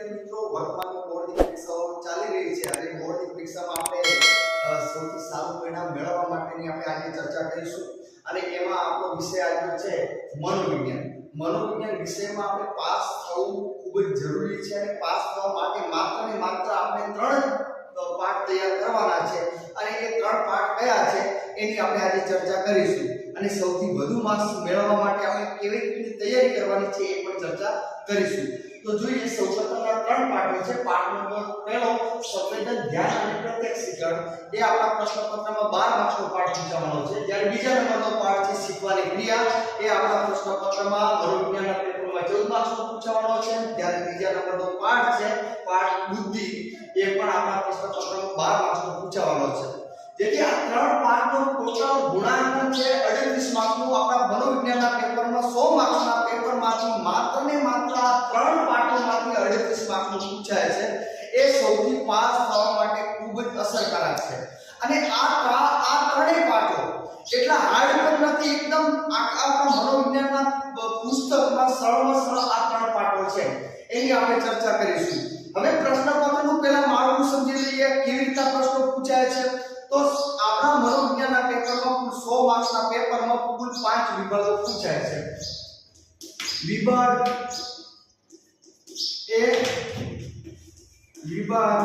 વિદ્યાર્થી મિત્રો, વર્તમાનમાં બોર્ડની પરીક્ષાઓ ચાલી રહી છે અને બોર્ડની પરીક્ષામાં આપણે સૌથી સારું પરિણામ મેળવવા માટેની આપણે આજે ચર્ચા કરીશું અને એમાં આપણો વિષય આવ્યો છે મનોવિજ્ઞાન. મનોવિજ્ઞાન વિષયમાં આપણે પાસ થવું ખૂબ જ જરૂરી છે અને પાસ થવા માટે માત્ર ને માત્ર આપણે 3 પાઠ તૈયાર કરવાના છે અને એ 3 પાઠ કયા છે એની આપણે આજે ચર્ચા કરીશું અને સૌથી વધુ માર્ક્સ મેળવવા માટે આપણે કેવી રીતે તૈયારી કરવાની છે એ પણ ચર્ચા કરીશું. તો જોઈએ સૌપ્રથમ 3 પાઠો છે. પાઠ નંબર પહેલો સંવેદન, ધ્યાન અને પ્રત્યક્ષીકરણ. એ આપણા પ્રશ્નપત્રમાં 12 માર્ક્સનો પાઠ પૂછાવાનો છે. જ્યારે બીજા નંબરનો પાઠ છે શીખવાની ક્રિયા. એ આપણા પ્રશ્નપત્રમાં મનોવિજ્ઞાનના પેપરમાં 14 માર્ક્સનો પૂછાવાનો છે. જ્યારે ત્રીજા નંબરનો પાઠ છે પાઠ બુદ્ધિ, એ પણ આપણા પ્રશ્નપત્રમાં 12 માર્ક્સનો પૂછાવાનો છે. જેથી આ 3 પાઠનો ટોટલ ગુણાંકન છે 38 માર્ક્સનું. આપણા મનોવિજ્ઞાનના પેપરમાં 100 માર્ક્સના પેપરમાંથી માત્ર ને માત્ર આ 3 પાઠોમાંથી 38 માર્ક્સનું પૂછાય છે. એ સૌથી પાસ થવા માટે ખૂબ જ અસરકારક છે. અને આ ત્રણેય પાઠો એટલા હાર્ડ પણ નથી, એકદમ આપણા મનોવિજ્ઞાનના પુસ્તકમાં સરળમાં સરળ આ 3 પાઠો છે એની આપણે ચર્ચા કરીશું. હવે પ્રશ્નપત્રનું પહેલા માળખું સમજી લઈએ, કેવી રીતે પ્રશ્નો પૂછાય છે. તો આપણા મનોવિજ્ઞાનના પેપરમાં કુલ 100 માર્ક્સના પેપરમાં કુલ 5 વિભાગો પૂછાય છે. વિભાગ એ, વિભાગ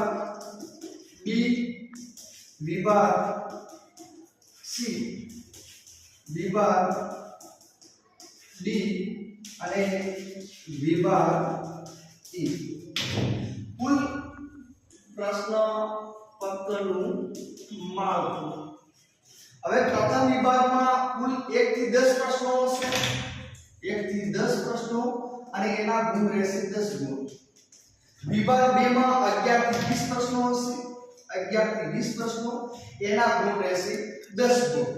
બી, વિભાગ સી, વિભાગ ડી અને વિભાગ ઈ. કુલ પ્રશ્ન પત્રનું માળખું. હવે પ્રથમ વિભાગમાં કુલ 1 થી 10 પ્રશ્નો હશે. 1 થી 10 પ્રશ્નો અને એના ગુણ રહેશે 10 ગુણ. વિભાગ 2 માં 11 થી 20 પ્રશ્નો હશે. 11 થી 20 પ્રશ્નો, એના ગુણ રહેશે 10 ગુણ.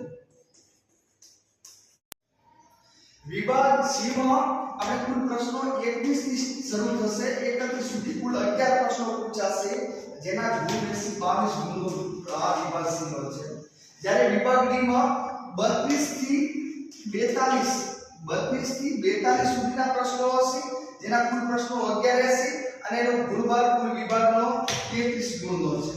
વિભાગ સી માં આપણે કુલ પ્રશ્નો 21 થી શરૂ થશે. 31 સુધી કુલ 11 પ્રશ્નો પૂછાશે, જેના ગુણ રહેશે 22 ગુણનો. આ વિભાગ સી નો છે. જ્યારે વિભાગ ડી માં 32 થી 42 સુધીના પ્રશ્નો હશે, જેના કુલ પ્રશ્નો 11 રહેશે અને એનો ગુણભાર કુલ વિભાગનો 33 ગુણનો છે.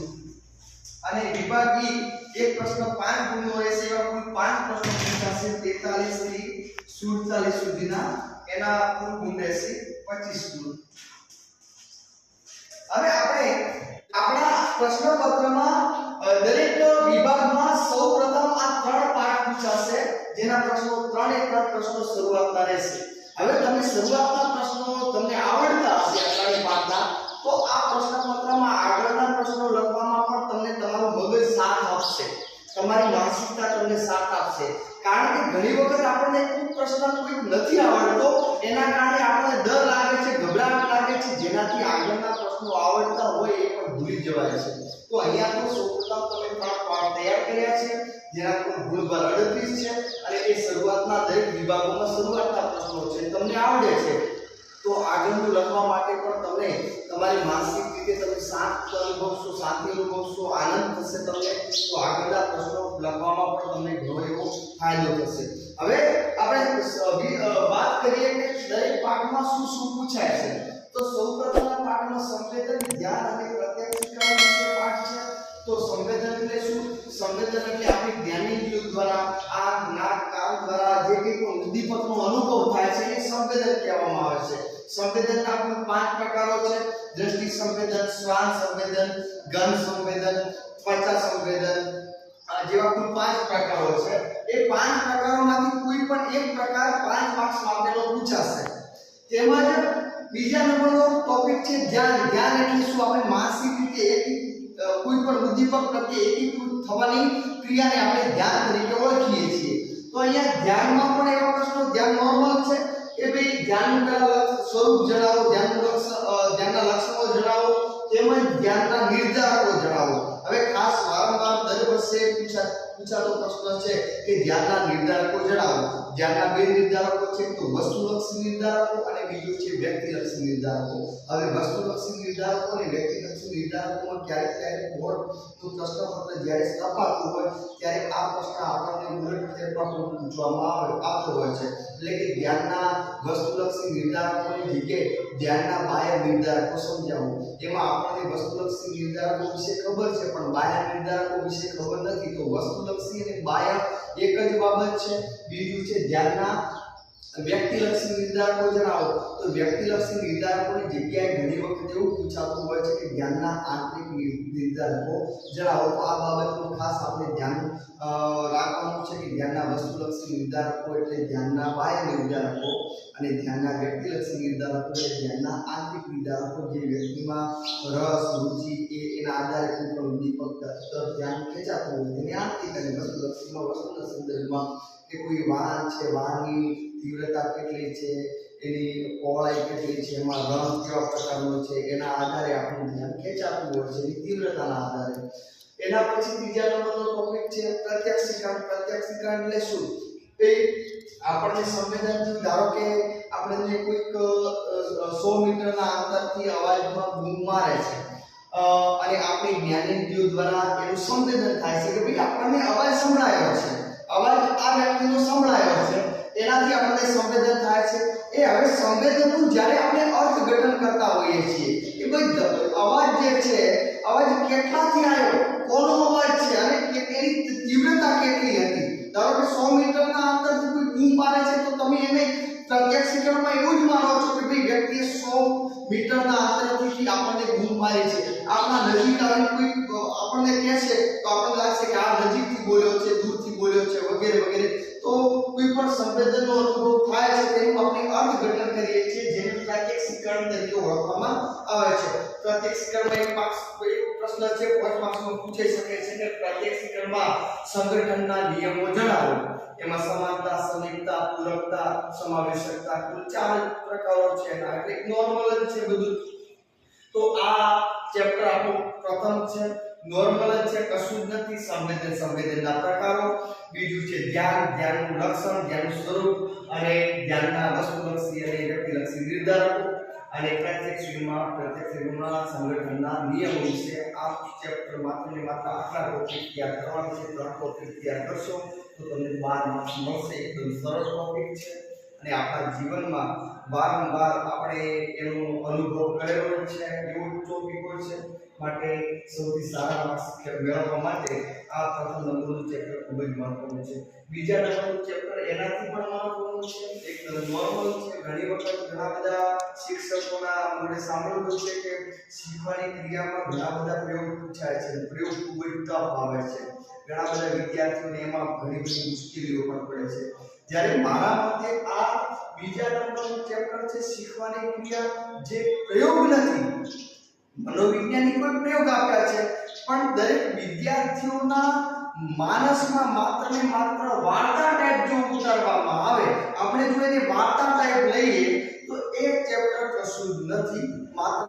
અને વિભાગ ઈ એક પ્રશ્ન 5 ગુણનો રહેશે. એવા કુલ 5 પ્રશ્નો પૂછાશે 43 થી 47 સુધીના, એના કુલ ગુણ રહેશે 25 ગુણ. હવે આપણે આપણા પ્રશ્નપત્રમાં દરેક વિભાગમાં સૌપ્રથમ આ 3 પાઠ પૂછાશે, જેના પ્રશ્નો 3 પ્રશ્નો શરૂઆતના રહેશે. હવે તમે શરૂઆતના પ્રશ્નો તમને આવડતા હશે આ 3 પાઠના, તો આ પ્રશ્નપત્રમાં આગળના પ્રશ્નો લખવામાં પણ તમને તમારું મગજ સાથ આપશે, તમારી માનસિકતા તમને સાથ આપશે. કારણ કે ઘણી વખત આપણને કોઈ પ્રશ્ન કોઈ નથી આવડતો, એના કારણે આપણને ડર લાગે છે, ગભરાટ લાગે છે, જેનાથી આગળના પ્રશ્નો આવડતા હોય એ પણ ભૂલી જવાય છે. તો અહીંયા તો સૌપ્રથમ તમે 3 પાઠ તૈયાર કર્યા છે, જેના કુલ ગુણભાર 38 છે અને એ શરૂઆતના દરેક વિભાગોમાં શરૂઆતના પ્રશ્નો છે, તમને આવડે છે. તો આગળનું લખવા માટે પણ તમને તમારી માનસિક રીતે તમે શાંત અનુભવશો, શાંતિ અનુભવશો, આનંદ થશે તમને. તો આગળના પ્રશ્નો લખવામાં પણ તમને ઘણો એવો ફાયદો થશે. હવે આપણે વાત કરીએ કે દરેક પાઠમાં શું શું પૂછાય છે. તો સૌપ્રથમના પાઠમાં સંવેદન, ધ્યાન અને પ્રત્યક્ષીકરણ વિશે પાઠ છે. તો સંવેદન એટલે શું? સંવેદન એટલે આપણી જ્ઞાનેન્દ્રિયો દ્વારા આંખ, નાક, કાન દ્વારા જે કંઈ પણ ઉદ્દીપકનો અનુભવ થાય છે એ સંવેદન કહેવામાં આવે છે. સંવેદનના કુલ 5 પ્રકારો છે. દ્રષ્ટિ સંવેદન, શ્વાન સંવેદન, ગંધ સંવેદન, ત્વચા સંવેદન, જેવા કુલ 5 પ્રકારો છે. એ 5 પ્રકારોમાંથી કોઈ પણ એક પ્રકાર 5 માર્ક્સ માટેનો પૂછાશે. તેમજ બીજા નંબરનો ટોપિક છે ધ્યાન. ધ્યાન એટલે શું? આપણે માનસિક રીતે કોઈ પણ ઉદ્દીપક પ્રત્યે એકીકૃત થવાની ક્રિયાને આપણે ધ્યાન તરીકે ઓળખીએ છીએ. તો અહીંયા ધ્યાનમાં પણ એવા પ્રશ્નો, ધ્યાન નોર્મલ છે કે ભાઈ ધ્યાનનું પહેલા સ્વરૂપ જણાવો, ધ્યાનના લક્ષણો જણાવો, તેમજ ધ્યાનના નિર્ધારકો જણાવો. હવે ખાસ વારંવાર દર વર્ષે પૂછાતો પ્રશ્ન છે કે ધ્યાનના નિર્ધારકો જણાવો. ધ્યાનના 2 નિર્ધારકો છે, તો વસ્તુલક્ષી નિર્ધારકો અને બીજું છે વ્યક્તિલક્ષી નિર્ધારકો. હવે વસ્તુલક્ષી વસ્તુલક્ષી નિર્ધારકો અને વ્યક્તિલક્ષી નિર્ધારકોમાં ક્યારેક બોર્ડનું પ્રશ્નપત્ર જ્યારે સ્થપાતું હોય ત્યારે આ પ્રશ્ન આપણને બુલેટ પેપરમાં પૂછવામાં આવતો હોય છે. એટલે કે ધ્યાનના વસ્તુલક્ષી નિર્ધારકોની જગ્યાએ ધ્યાનના બાહ્ય નિર્ધારકો સમજાવવું. એમાં આપણને વસ્તુલક્ષી નિર્ધારકો વિશે ખબર છે પણ બાહ્ય નિર્ધારકો વિશે ખબર નથી. તો વસ્તુલક્ષી અને બાહ્ય એક જ બાબત છે. બીજું છે ધ્યાનના વ્યક્તિલક્ષી નિર્ધારકો જણાવો. તો વ્યક્તિલક્ષી નિર્ધારકોની જગ્યાએ ઘણી વખત એવું પૂછાતું હોય છે કે ધ્યાનના આંતરિક નિર્ધારકો જણાવો. તો આ બાબતનું ખાસ આપણે ધ્યાન રાખવાનું છે કે ધ્યાનના વસ્તુલક્ષી નિર્ધારકો એટલે ધ્યાનના બાહ્ય નિર્ધારકો અને ધ્યાનના વ્યક્તિલક્ષી નિર્ધારકો એટલે ધ્યાનના આંતરિક નિર્ધારકો. જે વ્યક્તિમાં રસ રુચિ એના આધારે કોઈ પણ ઉદ્દીપક તરફ ધ્યાન ખેંચાતું હોય તેને આંતરિક અને વસ્તુલક્ષીમાં વસ્તુના સંદર્ભમાં કે કોઈ વાહન છે, વાહનની તીવ્રતા કેટલી છે, એની પહોળાઈ કેટલી છે, એમાં રંગ કેવા પ્રકારનો છે, એના આધારે આપણું ધ્યાન ખેંચાતું હોય છે એની તીવ્રતાના આધારે. એના પછી ત્રીજા નંબરનો ટોપિક છે પ્રત્યક્ષીકરણ. પ્રત્યક્ષીકરણ એટલે શું? એ આપણને સંવેદનથી ધારો કે આપણને કોઈક 100 મીટરના અંતરથી અવાજમાં બૂમ મારે છે અને આપણી જ્ઞાનેન્દ્રિયો દ્વારા એનું સંવેદન થાય છે કે ભાઈ આપણને અવાજ સંભળાયો છે, અવાજ આ વ્યક્તિનો સંભળાયો છે, એનાથી આપણને સંવેદન થાય છે. એ હવે સંવેદનનું જ્યારે આપણે અર્થઘટન કરતા હોઈએ છીએ કે ભાઈ અવાજ જે છે, અવાજ કેટલાથી આવ્યો, કોનો અવાજ છે અને એની તીવ્રતા કેટલી હતી. ધારો કે 100 મીટરના અંતરથી કોઈ બૂમ મારે છે તો તમે એને પ્રત્યક્ષીકરણમાં એવું જ માનો છો કે ભાઈ વ્યક્તિએ 100 મીટરના અંતરથી આપણને બૂમ મારી છે. આપણા નજીક આવીને કોઈ આપણને કહેશે તો આપણને લાગશે કે આ નજીકથી બોલ્યો છે, દૂરથી બોલ્યો છે વગેરે વગેરે. તો કોઈ પણ સંવેદનનો અનુભવ થાય છે તેનું આપણે અર્થઘટન કરીએ છીએ જેને પ્રત્યક્ષીકરણ તરીકે ઓળખવામાં આવે છે. પ્રત્યક્ષીકરણમાં એક પ્રશ્ન છે 5 માર્ક્સમાં પૂછાઈ શકે છે કે પ્રત્યક્ષીકરણમાં સંગઠનના નિયમો જણાવો. એમાં સમાનતા, સમીપતા, પૂરકતા, સમાવેશકતા કુલ 4 પ્રકારો છે. એટલે નોર્મલ જ છે બધું. તો આ ચેપ્ટર આપણું પ્રથમ છે. નોર્મલ જ છે, કશું જ નથી. સંવેદનના પ્રકારો. બીજું છે ધ્યાનનું લક્ષણ, ધ્યાનનું સ્વરૂપ અને ધ્યાનના વસ્તુલક્ષી અને વ્યક્તિલક્ષી નિર્ધારકો અને પ્રત્યક્ષીકરણમાં સંગઠનના નિયમો વિશે આ ચેપ્ટર માત્ર ને માત્ર આટલા ટોપિક તૈયાર કરવાનો છે. 3 ટોપિક તૈયાર કરશો તો તમને 12 માર્ક્સ મળશે. એકદમ સરળ ટોપિક છે અને આપણા જીવનમાં વારંવાર આપણે એનો અનુભવ કરેલો છે એવો ટોપિકો છે. માટે સૌથી સારા માર્ક્સ મેળવવા માટે આ પ્રથમ નંબરનું ચેપ્ટર ખૂબ જ મહત્વનું છે. બીજા નંબરનું ચેપ્ટર એનાથી પણ મહત્વનું છે, એક નોર્મલ છે. ઘણી વખત ઘણા બધા શિક્ષકોના મને સાંભળ્યું છે કે શીખવાની ક્રિયામાં ઘણા બધા પ્રયોગ પૂછાય છે. પ્રયોગ ખૂબ જ ટફ આવે છે. ઘણા બધા વિદ્યાર્થીઓને એમાં ઘણી બધી મુશ્કેલીઓ પણ પડે છે. જ્યારે મારા મતે આ બીજા નંબરનું ચેપ્ટર છે શીખવાની ક્રિયા, જે પ્રયોગ નથી, મનોવિજ્ઞાનિક કોઈ પ્રયોગ આપ્યા છે પણ દરેક વિદ્યાર્થીઓના માનસમાં માત્ર ને માત્ર વાર્તા ટાઈપ જો ઉતારવામાં આવે, આપણે જો એને વાર્તા ટાઈપ લઈએ તો એ ચેપ્ટર કશું જ નથી. માત્ર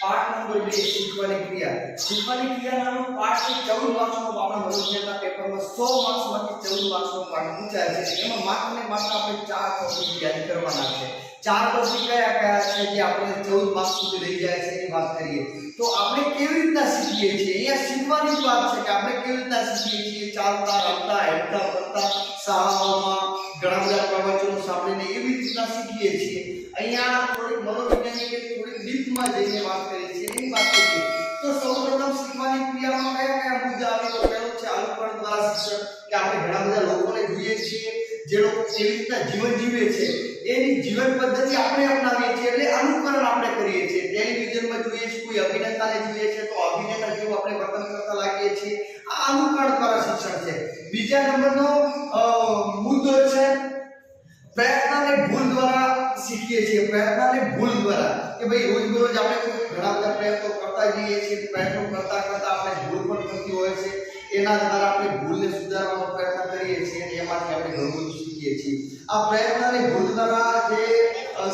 પાઠ નંબર 2 શીખવાની ક્રિયા. શીખવાની ક્રિયા નામનો પાઠ 14 માર્ક્સનો આપણા મનોવિજ્ઞાનના પેપરમાં 100 માર્ક્સમાંથી 14 માર્ક્સનો પાઠ પૂછાય છે. એમાં માત્ર ને માત્ર આપણે 4 ટોપિક યાદ કરવાના છે. 4 ટોપિક કયા છે જે આપણે 14 માર્ક્સ સુધી લઈ જાય છે એની વાત કરીએ તો આપણે કેવી રીતના શીખીએ છીએ. અહીંયા શીખવાની જ વાત છે કે આપણે કેવી રીતના શીખીએ છીએ. ચાલતા, રમતા, હેડતા, ફરતા, શાળાઓમાં ઘણા બધા પ્રવચનો સાંભળીને એવી રીતના શીખીએ છીએ. અહીંયા થોડીક મનોવૈજ્ઞાનિક થોડીક ડીપમાં જઈને વાત કરીએ છીએ એની વાત કરીએ તો સૌપ્રથમ શીખવાની ક્રિયામાં કયા મુદ્દા આવે તો પહેલો છે અનુકરણ દ્વારા શિક્ષણ. કે આપણે ઘણા બધા લોકોને જોઈએ છીએ જે લોકો કેવી રીતના જીવન જીવે છે એની જીવન પદ્ધતિ આપણે અપનાવીએ છીએ એટલે અનુકરણ આપણે કરીએ છીએ. ટેલિવિઝનમાં જોઈએ છીએ કોઈ અભિનેતાને જોઈએ છે તો અભિનેતા જેવું આપણે વર્તન કરતા લાગીએ છીએ. આ અનુકરણ દ્વારા શિક્ષણ છે. બીજા નંબરનો મુદ્દો છે પ્રયત્ન અને ભૂલ દ્વારા શીખીએ છીએ. પ્રયત્ન અને ભૂલ દ્વારા કે ભાઈ રોજબરોજ આપણે ઘણા બધા પ્રયત્નો કરતા જઈએ છીએ. પ્રયત્નો કરતા કરતા આપણે ભૂલ પણ થતી હોય છે. એના દ્વારા આપણે ભૂલને સુધારવાનો પ્રયત્ન કરીએ છીએ અને એમાંથી આપણે ઘણું બધું શીખીએ છીએ. આ પ્રયત્ન અને ભૂલ દ્વારા જે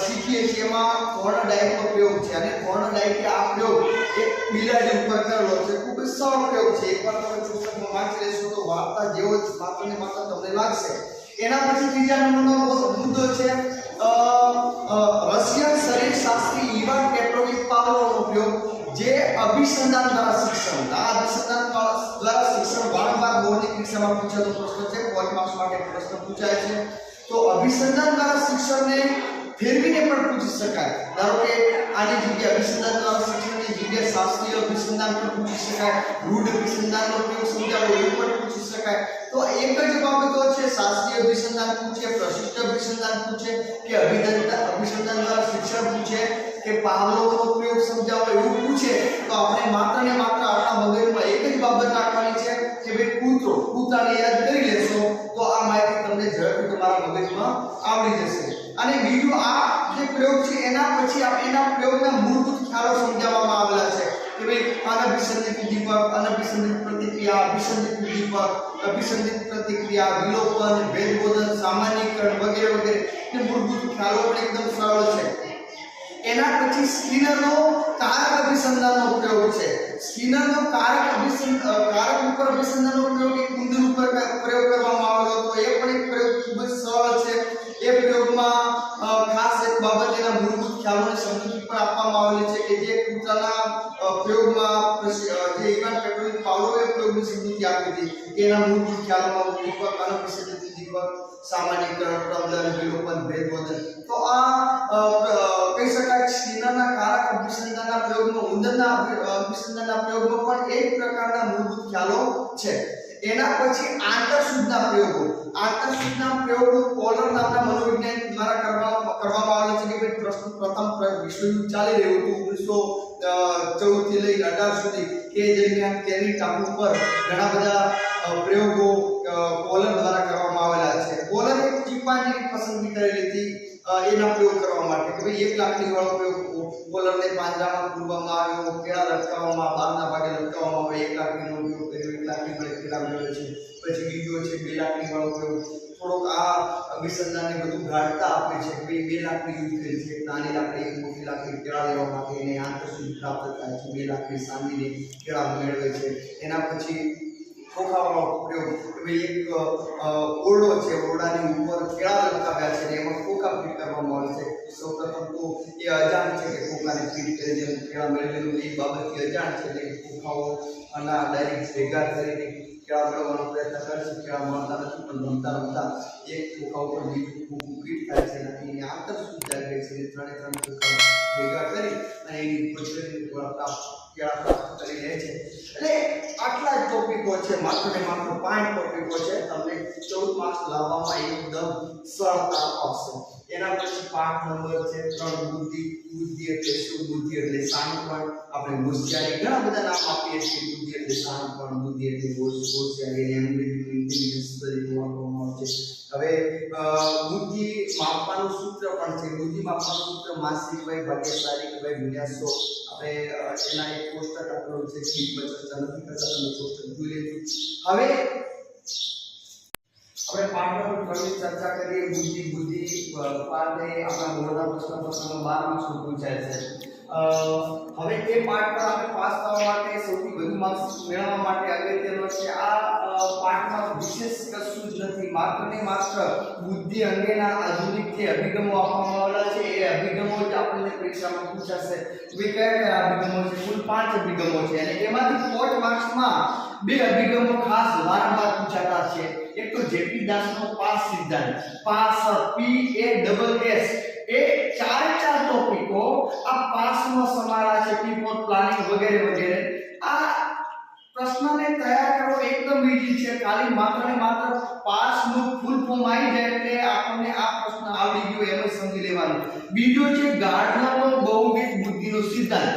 શીખીએ છીએ એમાં થોર્નડાઇકનો પ્રયોગ છે અને થોર્નડાઇકે આ પ્રયોગ એક બિલાડી ઉપર કરેલો છે. ખૂબ જ સરળ પ્રયોગ છે. એકવાર તમે પુસ્તકમાં વાંચી લેશો તો વાર્તા જેવો જ માત્ર ને માત્ર તમને લાગશે. એના પછી ત્રીજા નંબરનો મુદ્દો છે રશિયન શરીરશાસ્ત્રી ઇવાન પેટ્રોવિચ પાવલોવનો પ્રયોગ જે અભિસંધાન દ્વારા શિક્ષણ, આ અભિસંધાન દ્વારા શિક્ષણ વારંવાર બોર્ડની પરીક્ષામાં પૂછાતો પ્રશ્ન છે, પોઈન્ટ માર્ક્સ માટે પ્રશ્ન પૂછાય છે. તો અભિસંધાન દ્વારા શિક્ષણને ફેરવીને પણ પૂછી શકાય. ધારો કે આની જગ્યાએ અભિસંધાન દ્વારા શિક્ષણની જગ્યાએ શાસ્ત્રીય અભિસંધાન પણ પૂછી શકાય, રૂઢ અભિસંધાનનો પ્રયોગ સમજાવો એવું પણ પૂછી શકાય. તો એક જ બાબતો છે, શાસ્ત્રીય અભિસંધાન પૂછે, પ્રશિષ્ટ અભિસંધાન પૂછે કે અભિસંધાન દ્વારા શિક્ષણ પૂછે કે પાવલોવનો પ્રયોગ સમજાવો એવું પૂછે, તો આપણે માત્ર ને માત્ર આપણા મગજમાં એક જ બાબત રાખવાની છે કે ભાઈ કૂતરાને યાદ કરી લેશો તો આ માહિતી તમને ઝડપથી તમારા મગજમાં આવડી જશે. અને બીજું આ જે પ્રયોગ છે એના પછી એના પ્રયોગના મૂળભૂત ખ્યાલો સમજાવવામાં આવેલા છે કે ભાઈ અનભિસંધિત ઉદ્દીપક, અનભિસંધિત પ્રતિક્રિયા, અભિસંધિત ઉદ્દીપક, અભિસંધિત પ્રતિક્રિયા, વિલોપન, ભેદબોધન, સામાન્યીકરણ વગેરે વગેરે. તે મૂળભૂત ખ્યાલો પણ એકદમ સરળ છે. એના પછી સ્કિનરનો કારક અભિસંધાનનો પ્રયોગ છે. સ્કિનરનો કારક ઉપર અભિસંધાનનો પ્રયોગ એક ઉંદર ઉપર પ્રયોગ કરવામાં આવ્યો હતો. એ પણ એક પ્રયોગ ખૂબ જ સરળ છે. એ પ્રયોગમાં ખાસ એક બાબત એના મૂળભૂત ખ્યાલોની સમજૂતી પણ આપવામાં આવેલી છે કે જે કૂતરાના પ્રયોગમાં જે ઇવાન પેટ્રોવિચ પાવલોવે પ્રયોગની સમજૂતી આપી હતી એના મૂળભૂત ખ્યાલોમાં ઉદ્દીપક, અનભિસંધિત ઉદ્દીપક, સામાન્યીકરણ, પ્રબલન, વિલોપન, ભેદબોધન. તો આ કહી શકાય સ્કિનરના કારક અભિસંધાનના પ્રયોગમાં, ઉંદરના અભિસંધાનના પ્રયોગમાં પણ એક પ્રકારના મૂળભૂત ખ્યાલો છે. એના પછી આંતરસૂઝના પ્રયોગો. આંતરસૂઝના પ્રયોગો કોલર નામના મનોવૈજ્ઞાનિક દ્વારા કરવામાં આવેલા છે કે ભાઈ પ્રથમ વિશ્વયુદ્ધ ચાલી રહ્યું હતું 1914 થી લઈ 18 સુધી. એ દરમિયાન કેરી ટાપુ પર ઘણા બધા પ્રયોગો કોલર દ્વારા કરવામાં આવેલા છે. કોલર એક ચિમ્પાન્જીની પસંદગી કરેલી હતી એના પ્રયોગ કરવા માટે કે ભાઈ 1 લાકડી વાળો પ્રયોગ, કોલરને પાંજરામાં પૂરવામાં આવ્યો, કેળા લટકાવવામાં, બહારના ભાગે લટકાવવામાં આવે, 1 લાકડીનો ઉપયોગ કર્યો, 1 લાકડી વડે કેળા મેળવે છે. પછી બીજો છે 2 લાકડી વાળો પ્રયોગ. થોડોક આ અભિસંધાનને બધું ગાઢતા આપે છે કે ભાઈ 2 લાકડી યુઝ કરી છે, નાની લાકડી, એક મોટી લાકડી કેળા લેવા માટે એને આંતરસૂઝ પ્રાપ્ત થાય છે. 2 લાકડી સાંધીને કેળા મેળવે છે. એના પછી ખોખાવાળો પ્રયોગ કે ભાઈ એક ઓરડો છે, ઓરડાની ઉપર કેળા લટકાવ્યા છે અને એમાં ખોખા ફિટ કરવામાં આવે છે. સૌપ્રથમ તો એ અજાણ છે કે ખોખાને ફિટ કરી જેમ કેળા મેળવેલું એ બાબતથી અજાણ છે એટલે ખોખાઓ આના ડાયરેક્ટ ભેગા કરીને કેળા મેળવવાનો પ્રયત્ન કરે છે. કેળા મળતા નથી પણ રમતા રમતા એક ખોખા ઉપર બીજું ખોખું ફિટ થાય છે અને એની આંતરસૂઝ જાગે છે. ત્રણે ત્રણ ખોખા ભેગા કરી અને એની પછડીની કેળા પ્રાપ્ત કરી લે છે. એટલે આટલા જ ટોપિકો છે, માત્ર ને માત્ર 5 ટોપિકો છે. તમને 14 માર્ક્સ લાવવામાં એકદમ સરળતા આવશે. એના પછી પાઠ નંબર છે 3 બુદ્ધિ. બુદ્ધિ એટલે શું? બુદ્ધિ એટલે શાણપણ. આપણે હોશિયારી ઘણા બધા નામ આપીએ છીએ. બુદ્ધિ એટલે શાણપણ, બુદ્ધિ એટલે હોશિયારી, અંગ્રેજીમાં ઇન્ટેલિજન્સ તરીકે ઓળખવામાં આવે છે. હવે બુદ્ધિ માપવાનું સૂત્ર પણ છે. બુદ્ધિ માપવાનું સૂત્ર માસિક વય ભાગ્યા શારીરિક વય ગુણ્યા 100. આપણે એના એક કોષ્ટક આપેલું છે. ચર્ચા નથી કરતા, તમે કોષ્ટક જોઈ લેજો. હવે આપણે પાઠ નંબર 3 ની ચર્ચા કરીએ. બુદ્ધિ પાઠે આપણા બોર્ડના પ્રશ્નપત્રમાં 12 માર્ક્સનું પૂછાય છે. હવે તે પાઠ પર આપણે પાસ થવા માટે સૌથી વધુ માર્ક્સ મેળવવા માટે અગત્યનો છે આ પાઠમાં વિશેષ કશું જ નથી. માત્ર ને માત્ર બુદ્ધિ અંગેના આધુનિક જે અભિગમો આપવામાં આવેલા છે એ અભિગમો જ આપણને પરીક્ષામાં પૂછાશે. કયા કયા અભિગમો છે? કુલ 5 અભિગમો છે અને એમાંથી પોઈન્ટ માર્ક્સમાં 2 અભિગમો ખાસ વારંવાર પૂછાતા છે. એક તો જેપી દાસનો પાસ સિદ્ધાંત, પાસ PASS. એ 4 ટોપિકો આ પાસમાં સમાયેલા છે. પીપોટ પ્લાનિંગ વગેરે વગેરે. આ પ્રશ્નને તૈયાર કરવો એકદમ ઈઝી છે. ખાલી માત્ર ને માત્ર પાસનું ફૂલ ફોર્મ આવી જાય એટલે આપણને આ પ્રશ્ન આવડી ગયો એમ જ સમજી લેવાનું. બીજો છે ગાર્ડનરનો બહુવિધ બુદ્ધિનો સિદ્ધાંત.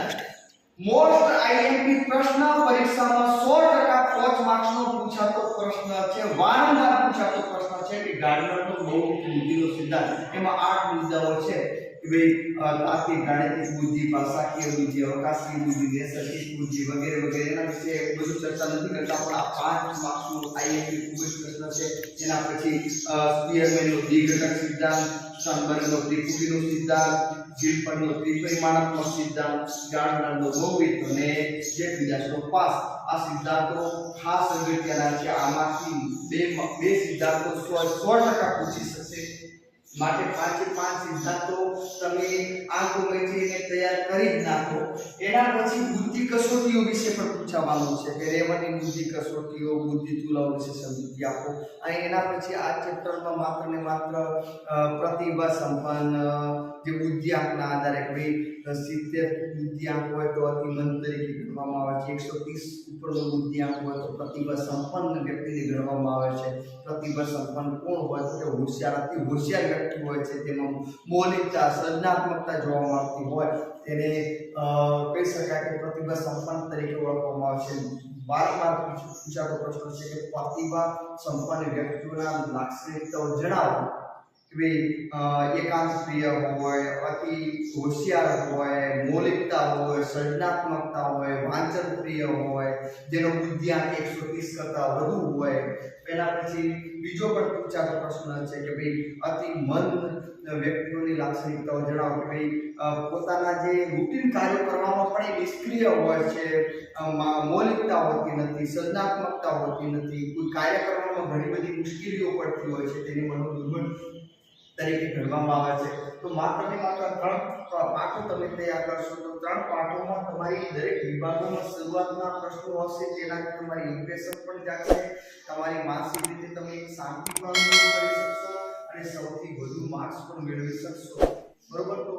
મોસ્ટ આઈએમપી પ્રશ્ન પરીક્ષામાં 100% 5 માર્ક્સનો પૂછાતો પ્રશ્ન છે. વારંવાર પૂછાતો પ્રશ્ન છે કે ગાર્ડનરનો બહુવિધ બુદ્ધિનો સિદ્ધાંત. એમાં 8 મુદ્દાઓ છે કે ભાઈ તાર્કિક ગાણિતિક બુદ્ધિ, ભાષાકીય બુદ્ધિ, અવકાશી બુદ્ધિ, નૈસર્ગિક બુદ્ધિ વગેરે વગેરે. એના વિશે બધું ચર્ચા નથી કરતા પણ આ 5 માર્ક્સનો આઈએમપી ખૂબ જ પ્રશ્ન છે. એના પછી સ્પીયરમેનનો દ્વિઘટક સિદ્ધાંત, સ્ટર્નબર્ગનો ત્રિપુટીનો સિદ્ધાંત, જીલ્પરનો ત્રિપરિમાણાત્મક સિદ્ધાંત, ગાર્ડનરનો બહુવિધ અને જેપી દાસનો પાસ. આ સિદ્ધાંતો ખાસ અગત્યના છે. આમાંથી બે સિદ્ધાંતો 100% પૂછી શકશે. માટે 5 સિદ્ધાંતો તમે આંખો મેચીને તૈયાર કરી જ નાખો. એના પછી બુદ્ધિ કસોટીઓ વિશે પણ પૂછવાનું છે કે રેવણની બુદ્ધિ કસોટીઓ, બુદ્ધિ તુલાઓ વિશે સમજી આપો. અને એના પછી આ ચેપ્ટરમાં માત્ર ને માત્ર પ્રતિભા સંપન્ન જે બુદ્ધિઆંકના આધારે ભાઈ 70 બુદ્ધિઆંક હોય તો અતિમંદ તરીકે ગણવામાં આવે છે, 130 ઉપરનો બુદ્ધિઆંક હોય તો પ્રતિભા સંપન્ન વ્યક્તિને ગણવામાં આવે છે. પ્રતિભા સંપન્ન કોણ હોય તો હોશિયાર, અતિ હોશિયાર વ્યક્તિ હોય છે, તેમાં મૌલિકતા, સર્જનાત્મકતા જોવા મળતી હોય તેને કહી શકાય કે પ્રતિભા સંપન્ન તરીકે ઓળખવામાં આવે છે. વારંવાર પૂછાતો પ્રશ્ન છે કે પ્રતિભા સંપન્ન વ્યક્તિઓના લાક્ષણિકતાઓ જણાવો. કે એકાંત પ્રિય હોય, અતિ હોશિયાર હોય, મૌલિકતા હોય, સર્જનાત્મકતા હોય, વાંચન પ્રિય હોય, જેનો બુદ્ધિઆંક 130 કરતાં વધુ હોય. એના પછી બીજો પણ પૂછાતો પ્રશ્ન છે કે ભાઈ અતિ મંદ વ્યક્તિઓની લાક્ષણિકતાઓ જણાવો. કે ભાઈ પોતાના જે રૂટીન કાર્યો કરવામાં પણ એ નિષ્ક્રિય હોય છે, મૌલિકતા હોતી નથી, સર્જનાત્મકતા હોતી નથી, કોઈ કાર્ય કરવામાં ઘણી બધી મુશ્કેલીઓ પડતી હોય છે, તેની મનોદુર્બળ તરીકે ગણવામાં આવે છે. તો માત્ર ને માત્ર 3 પાઠો તમે તૈયાર કરશો તો 3 પાઠોમાં તમારી દરેક વિભાગોમાં શરૂઆતના પ્રશ્નો હશે, તેનાથી તમારી ઇમ્પ્રેશન પણ જાગશે, તમારી માનસિક રીતે તમે એક શાંતિ પણ અનુભવ કરી શકશો અને સૌથી વધુ માર્ક્સ પણ મેળવી શકશો. બરોબર? તો